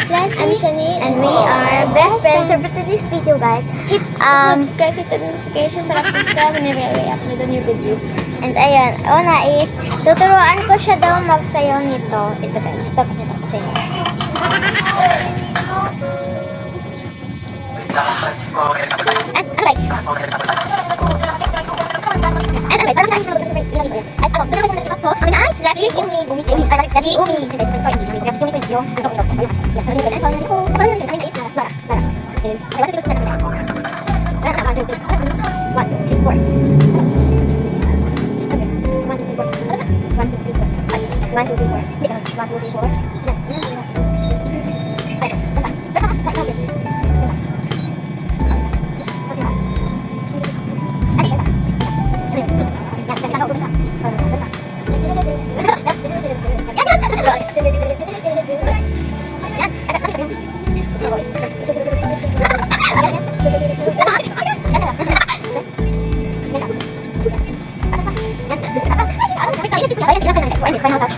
is Leslie. I'm Shani. And we are best friends. So for today's video, guys, hit subscribe, hit the notification para update ka whenever I upload a new video. And ayun, una is, tuturuan ko siya daw magsayaw nito. Ito guys, papakita ko sa inyo. At ano guys? Parang tayo siya mag-super. At ano, doon ako muna ito. Ang ina ay, Leslie, Umi, Leslie, Umi. Sorry, Umi, Umi, Umi, final touch.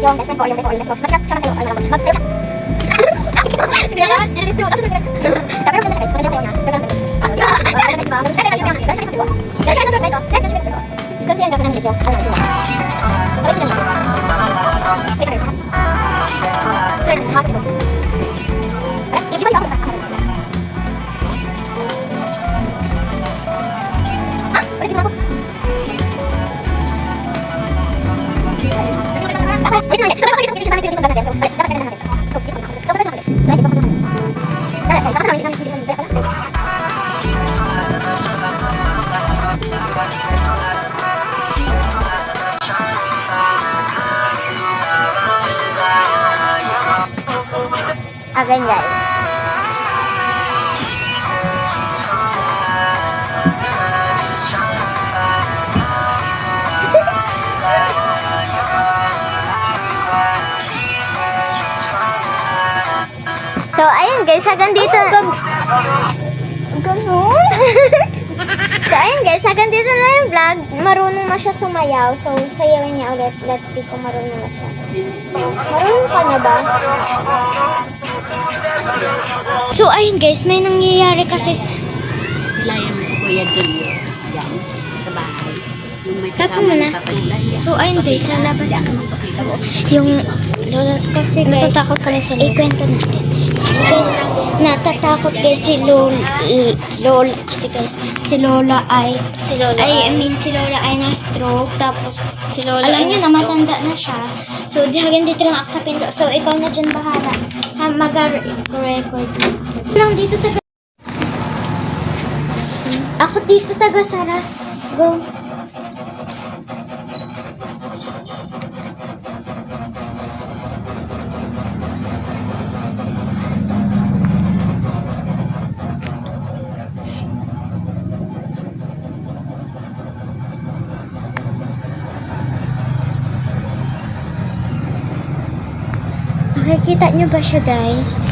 Yung best friend ko, let's go. Mag-cast siya masaya, mag-sayo siya. Jadi itu, tapi harus kita cek, sayo niya. Kasi ang gagawin ng video, ano na siya. Again guys. So ayun guys, hanggang dito. Ganun? So ayun guys, hanggang dito na yung vlog. Marunong na siya sumayaw. So sayawin niya ulit. Let's see kung marunong na siya. Marunong ka na ba? So ayun guys, may nangyayari kasi. Nilayan mo si Kuya Julius. Yan, sa bahay. Yung may Stop kasama mo na. ni Papa Julius. So ayun guys, lalabas yung lola kasi guys. Natatakot kami sa lola. Ikwento natin. Kasi guys, natatakot guys si Lola. Kasi guys, si Lola ay si Lola ay na-stroke. Tapos si Lola alam niyo na matanda na siya. So hanggang dito lang ako sa pinto. So ikaw na dyan bahala. Mag-record lang dito taga. Ako dito taga Sara. Go. Nakikita nyo ba siya guys?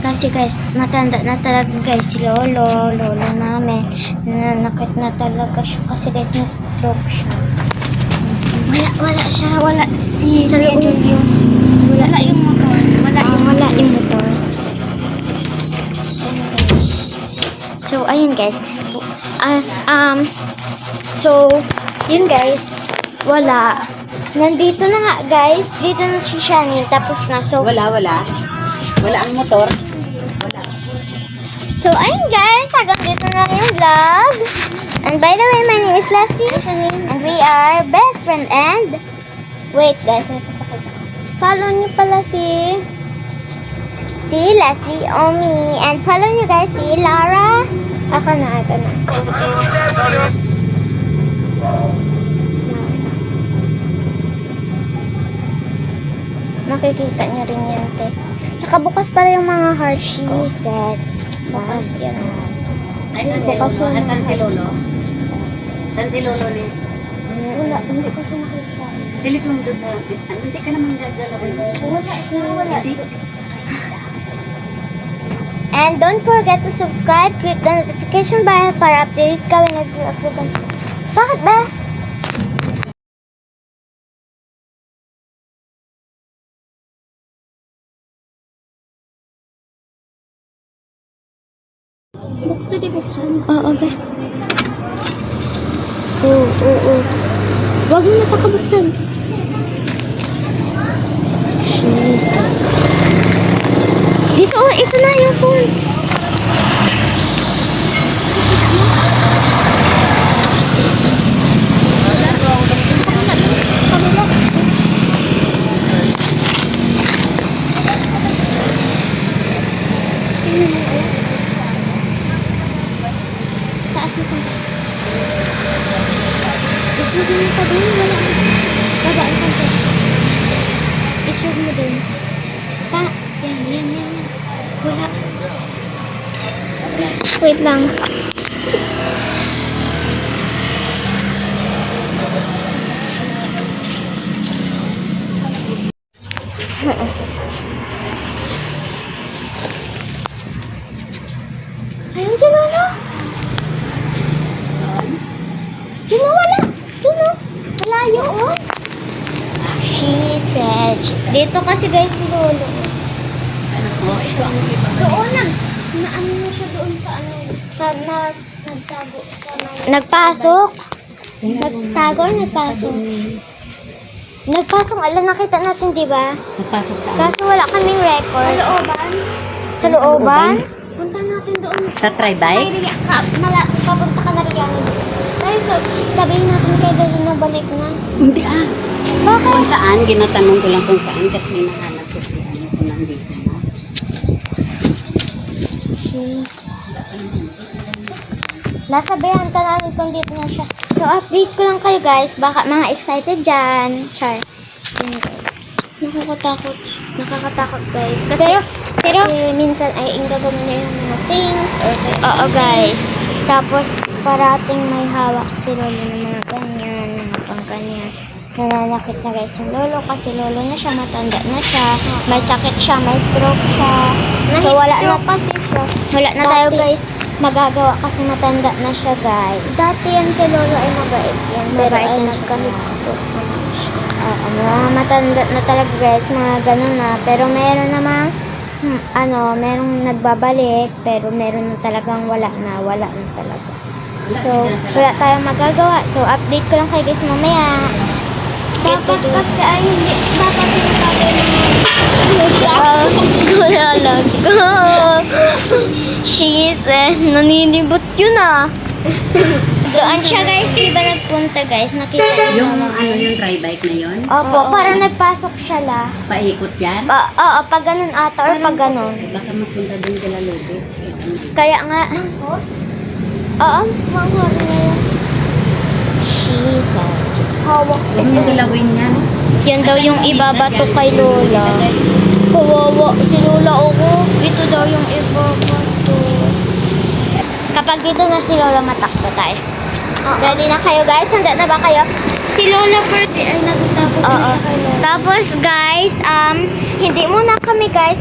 Kasi guys, matanda na talaga guys si Lola namin. Nanakit na talaga siya kasi guys na-stroke siya. Wala si Julius. Wala yung motor. Wala yung motor. So ayun guys. So yun guys. Wala. Nandito na nga guys. Dito na si Shani. Tapos na. So Wala ang motor. So, ayun guys, hanggang dito na yung vlog. And by the way, my name is Leslie. And we are best friend and... Wait guys, follow nyo pala si Leslie, Omi. And follow nyo guys si Lara. Ito na. makikita niyo rin yan, te. Tsaka bukas pala yung mga hearts ko. She said, bukas yan. Ay, saan si Bukas Lolo? yung Ah, saan si mga hearts Lolo? ko. Saan si Lolo ni? Wala, hindi ko siya nakita. Silip mo doon sa... Hindi ka naman gagalawin. Wala siya, wala. Hindi, dito sa kasita. And don't forget to subscribe, click the notification bell para update ka when nag-upload ang... Bakit ba? Pwede buksan? Oo, ba? Oo. Huwag mo na pakabuksan. Dito, oh, ito na yung phone. Taas mo pa. Isog mo pa din. Wala. Babaan ka dyan. Isog mo din. Pa. Yan. Wala. Wait lang. Ayun si Lolo. Yun na, wala. Yun na. Malayo, oh. She said. Dito kasi guys si Lolo. Doon na. Naano na siya doon sa ano. Nagtago sa nagpasok? Nagtago or nagpasok? Nagpasok. Alam, nakita natin, di ba? Nagpasok sa Kaso wala kaming record. Sa looban? Sa looban? Punta natin doon. Sa tri-bike? Papunta ka na riyan. Tayo, sabihin natin kay Lolo na balik na. Hindi ah. Bakit? Kung saan, ginatanong ko lang kung saan kasi hinahanap ko si ano kung nandito na. Nasabihan ka namin kung dito na siya. So, update ko lang kayo guys. Baka mga excited dyan. Char. Yun guys. Nakakatakot guys. Pero kasi minsan ay gagawin na yung mga things. Oo guys. Tapos parating may hawak si Lolo ng mga ganyan. Mga pang ganyan. Nananakit na guys yung Lolo kasi Lolo na siya. Matanda na siya. May sakit siya. May stroke siya. So wala na kasi siya. Wala na tayo guys magagawa kasi matanda na siya guys. Dati yan si Lolo ay mabait yan. Pero ay nagkahit stroke naman siya. Mga matanda na talaga guys. Mga ganun na. Pero meron namang merong nagbabalik. Pero meron na talagang wala na talaga. So, wala tayong magagawa. So, update ko lang kayo guys mamaya. Dapat kasi ay hindi. Dapat tinatago wala lang. She said, naninibot yun ah. Doon siya guys, di ba nagpunta guys? Nakita niyo Yung naman. ano yung tri-bike na yun? Opo, parang nagpasok siya la. Paikot yan? Oo, pag ganun ata or pag ganun. Baka mapunta doon kila Lolo. Kaya nga. Oo, manghor na yun. She said, hawak Huwag mo galawin yan. yan daw yung ibabato kay Lola. Kawawa si Lola ako. Ito daw yung ibabato. Kapag dito na si Lola, matakbo tayo. Ready na kayo guys? Handa na ba kayo? Si Lola first ay nagtatapos na siya kay Lola. Tapos guys, hindi muna kami guys,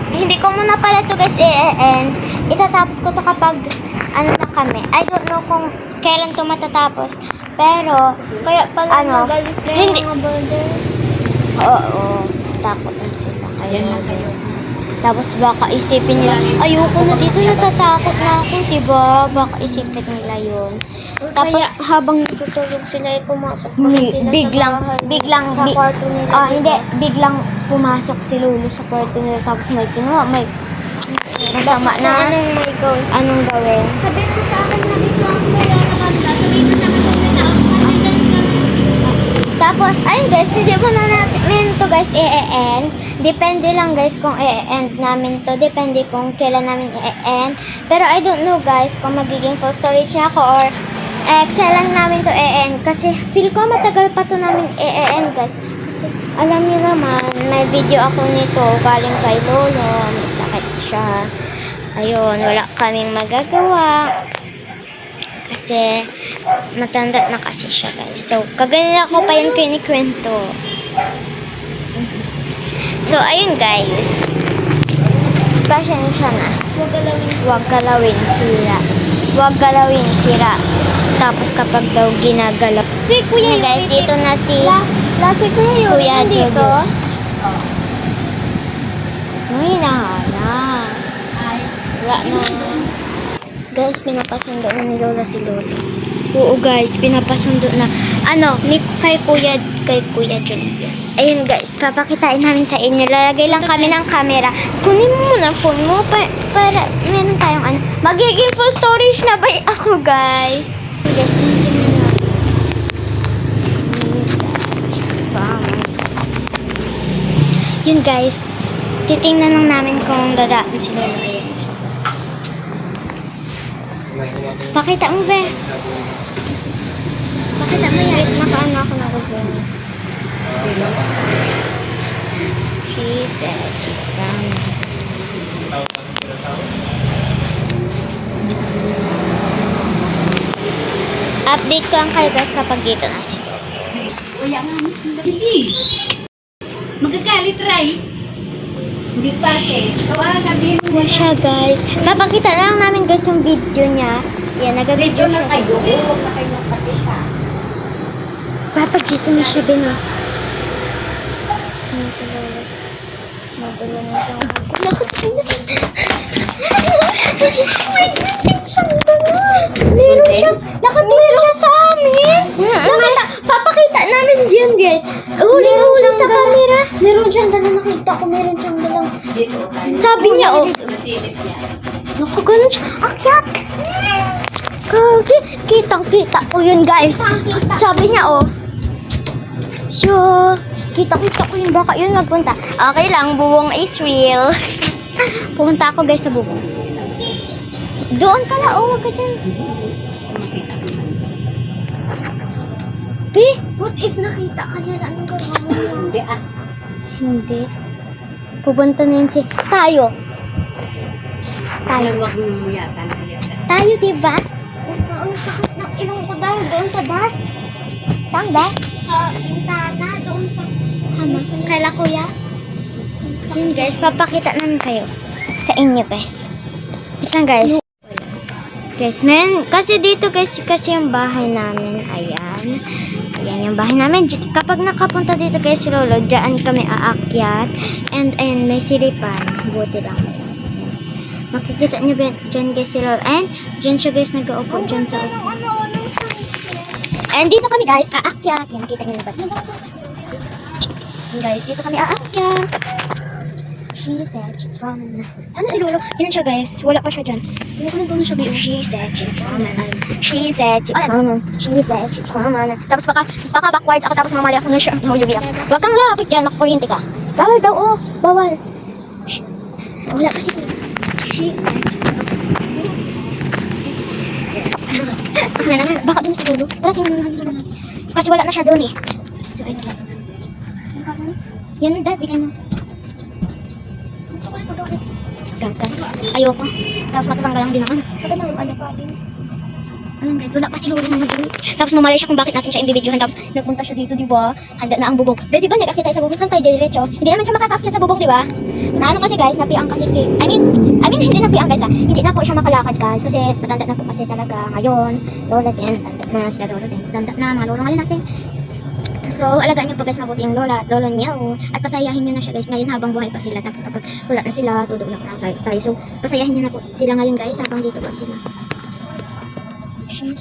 hindi ko muna pala to guys i-end. Itatapos ko to kapag na kami. I don't know kung kailan to matatapos. Pero, kaya pala magalis na yung mga boulders. Oo, takot na sila. Yan lang kayo. Tapos baka isipin nila, ayoko na dito, natatakot na ako, diba? Baka isipin nila yun. Tapos, habang natutulog sila, pumasok pa sila biglang, sa kwarto nila. Hindi, biglang pumasok si Lolo sa kwarto nila. Tapos may kinuha, may masama na. Anong gawin? Sabihin mo sa akin na dito ang kaya nakanta. Sabihin mo sa akin kung tapos, ayun guys, hindi mo na natin to guys i-end. Depende lang guys kung i-end namin to. Depende kung kailan namin i-end. Pero I don't know guys kung magiging full storage na ako or kailan namin to i-end. Kasi feel ko matagal pa to namin i-end guys. Kasi alam niyo naman, may video ako nito galing kay Lolo. May sakit siya. Ayun, wala kaming magagawa. Kasi matanda na kasi siya, guys. So, kaganila ko pa yung kinikwento. So, ayun, guys. Pasensya na. Huwag galawin sira. Huwag galawin sira. Tapos kapag daw ginagalaw. Si Kuya Na, guys, dito na si Si Kuya Yuri Kuya dito. Julius. May hinahala. Wala na. Guys, pinapasundo na ni Lola si Lola. Oo, guys, pinapasundo na. Kay Kuya Julius. Ayun, guys, papakitain namin sa inyo. Lalagay lang kami ng camera. Kunin mo muna phone mo para meron tayong magiging full storage na ba ako, guys? Guys, hindi na. Yun, guys. Titingnan lang namin kung dadaan si Lola. Ayan siya. Pakita mo, be. Pakita mo yan. Nakaano ako na zoom. She said she's coming. Update ko ang kayo, guys, kapag dito na si Lola. Kuya nga, sandali. Magagalit, Ray. Hindi pa, Kawaga, gabihin mo Ayan siya, guys. Papakita lang namin, guys, yung video niya. Yan, nag-video Medyo na siya. kayo. Huwag na kayo magpakita. Papagito na siya, Bino. Ano si Lola? Magulo na siya. Meron siya sa amin. Papakita namin yan, guys. Huli sa camera. Meron siyang dala, nakita ko. Meron siyang dalang. Dito, tayo. Sabi niya, oh. Masilip niya. Naku, ganun siya. Akyat! Kagi, kitang-kita ko yun, guys. Sabi niya, oh. Sure. Kita-kita ko yun. Baka yun magpunta. Okay lang, bubong is real. Pupunta ako, guys, sa bubong. Doon ka na, oh. Wag ka dyan. Be, what if nakita ka niya? Anong gagawin mo? Hindi, Hindi. Pupunta na yun si... Tayo. Huwag mo yata na yata. Tayo, diba? Ang sakit ng ilong ko dahil doon sa bus. Saan bus? Sa Intana, doon sa... Kaila kuya? Yun, guys, papakita namin kayo. Sa inyo, guys. Wait lang, guys. Guys, kasi dito, guys, kasi yung bahay namin, ayan. Ayan yung bahay namin. Kapag nakapunta dito, guys, si Lolo, dyan kami aakyat. And, ayun, may silipan. Buti lang. Makikita nyo dyan, guys, si Lolo. And, dyan siya, guys, nag-uupo dyan sa upo. And, dito kami, guys, aakyat. Yan, kita nyo na ba? Guys, dito kami aakyat. She said she's from... Saan na si Lolo? Yan siya, guys. Wala pa siya dyan. Hindi ko na siya, babe. She said she's from... She said she's from... She said she's from... Tapos baka backwards ako, tapos mamali ako na siya. Mahuyubi ako. Huwag kang lapit dyan, makakuryente ka. Bawal daw, oh. Bawal. Shh. Wala kasi. She... Baka dun si Lolo. Tara, tingnan mo naman. Kasi wala na siya dun, eh. So, ayun, guys. Yan, dad, bigay mo. Gagal. Ayoko. Tapos matatanggal lang din ako. Ayun, guys, wala pa si Lolo na nag-uwi. Tapos mamali siya kung bakit natin siya individuhan. Tapos nagpunta siya dito, diba? Handa na ang bubong. Di ba nag-akit tayo sa bubong? Saan tayo diretso? Hindi naman siya makaka-akit sa bubong, diba? Na ano kasi, guys, napiang kasi si... I mean, hindi napiang, guys, ha? Hindi na po siya makalakad, guys. Kasi matanda na po kasi talaga ngayon. Lola din, matanda na sila Lola din. Matanda na, mga lolo ngayon natin. So, alagaan niyo po, guys, mabuti yung lolo niyo. At pasayahin niyo na siya, guys, ngayon habang buhay pa sila. Tapos kapag wala na sila, tudog na po lang tayo. So, pasayahin niyo na po sila ngayon, guys, habang dito pa sila.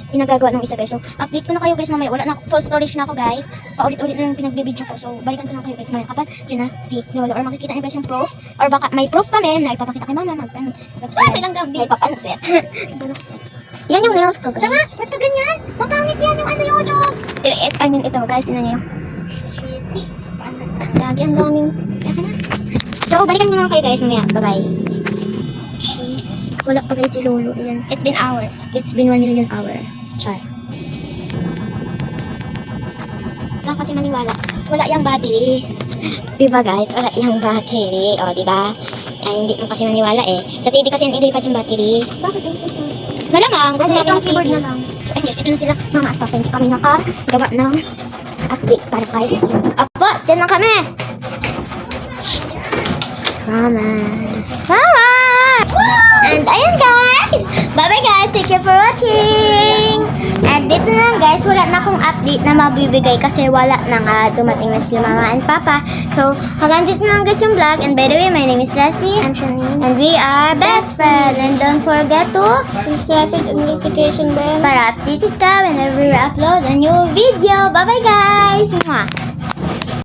Pinagagawa ng isa, guys. So, update ko na kayo, guys, mamaya. Wala na, full storage na ako, guys. Paulit-ulit na yung pinagbibideo ko. So, balikan ko lang kayo, guys, mamaya. Kapag dyan na si Lolo. Or makikita niyo, guys, yung proof. Or baka may proof kami na ipapakita kay mama. Tapos, may papansit. Yan yung nails ko, guys. Tama, ba't ganyan? Mapangit yan yung ano yung job. I mean, ito, guys, tinan nyo. Lagi ang daming... So, balikan ko na kayo, guys, mamaya. Bye-bye. Cheese. Wala pa, guys, si Lolo. Yan. It's been hours. It's been 1 million hour. Char. ka kasi maniwala. Wala yung battery. Diba guys? Wala yung battery. O, diba? Ay, hindi mo kasi maniwala eh. Sa TV kasi ilipat yung battery. Bakit yung cellphone? Malamang, kasi itong keyboard na lang. So, ayun guys, dito na sila. Mama at papa, hindi kami nakagawa ng update para kay Apo, dyan lang kami! Mama! Mama! And ayun guys! Bye-bye guys! Thank you for watching! And dito na lang guys, wala na akong update na mabibigay kasi wala na nga dumating na sila mama and papa. So, hanggang dito na lang guys yung vlog. And by the way, my name is Leslie. I'm Shanine. And we are best friends. And don't forget to subscribe and notification bell para updated ka whenever we upload a new video. Bye-bye guys! Mwah!